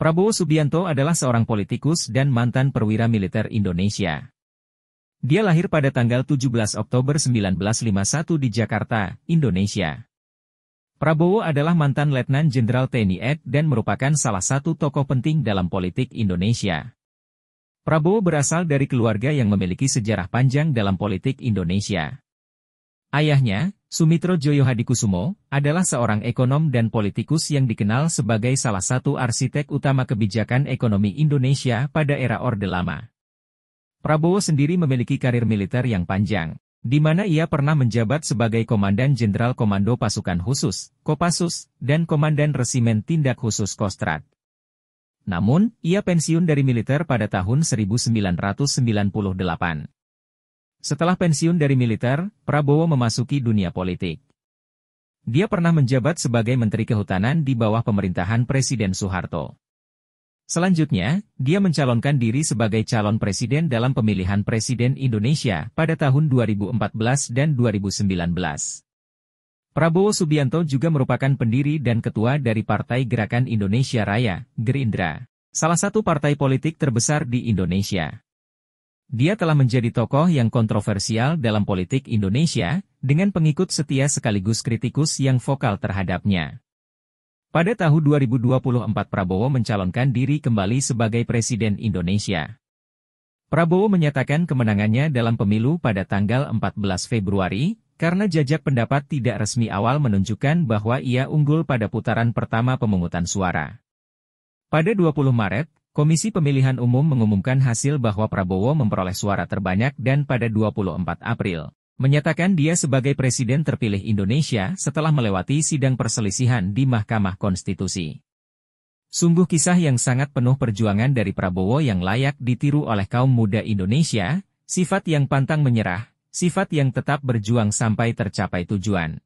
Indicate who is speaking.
Speaker 1: Prabowo Subianto adalah seorang politikus dan mantan perwira militer Indonesia. Dia lahir pada tanggal 17 Oktober 1951 di Jakarta, Indonesia. Prabowo adalah mantan Letnan Jenderal TNI AD dan merupakan salah satu tokoh penting dalam politik Indonesia. Prabowo berasal dari keluarga yang memiliki sejarah panjang dalam politik Indonesia. Ayahnya, Sumitro Joyo Hadikusumo, adalah seorang ekonom dan politikus yang dikenal sebagai salah satu arsitek utama kebijakan ekonomi Indonesia pada era Orde Lama. Prabowo sendiri memiliki karir militer yang panjang, di mana ia pernah menjabat sebagai Komandan Jenderal Komando Pasukan Khusus, Kopassus, dan Komandan Resimen Tindak Khusus Kostrad. Namun, ia pensiun dari militer pada tahun 1998. Setelah pensiun dari militer, Prabowo memasuki dunia politik. Dia pernah menjabat sebagai Menteri Kehutanan di bawah pemerintahan Presiden Soeharto. Selanjutnya, dia mencalonkan diri sebagai calon presiden dalam pemilihan Presiden Indonesia pada tahun 2014 dan 2019. Prabowo Subianto juga merupakan pendiri dan ketua dari Partai Gerakan Indonesia Raya, Gerindra, salah satu partai politik terbesar di Indonesia. Dia telah menjadi tokoh yang kontroversial dalam politik Indonesia, dengan pengikut setia sekaligus kritikus yang vokal terhadapnya. Pada tahun 2024 Prabowo mencalonkan diri kembali sebagai Presiden Indonesia. Prabowo menyatakan kemenangannya dalam pemilu pada tanggal 14 Februari, karena jajak pendapat tidak resmi awal menunjukkan bahwa ia unggul pada putaran pertama pemungutan suara. Pada 20 Maret, Komisi Pemilihan Umum mengumumkan hasil bahwa Prabowo memperoleh suara terbanyak dan pada 24 April, menyatakan dia sebagai Presiden terpilih Indonesia setelah melewati sidang perselisihan di Mahkamah Konstitusi. Sungguh kisah yang sangat penuh perjuangan dari Prabowo yang layak ditiru oleh kaum muda Indonesia, sifat yang pantang menyerah, sifat yang tetap berjuang sampai tercapai tujuan.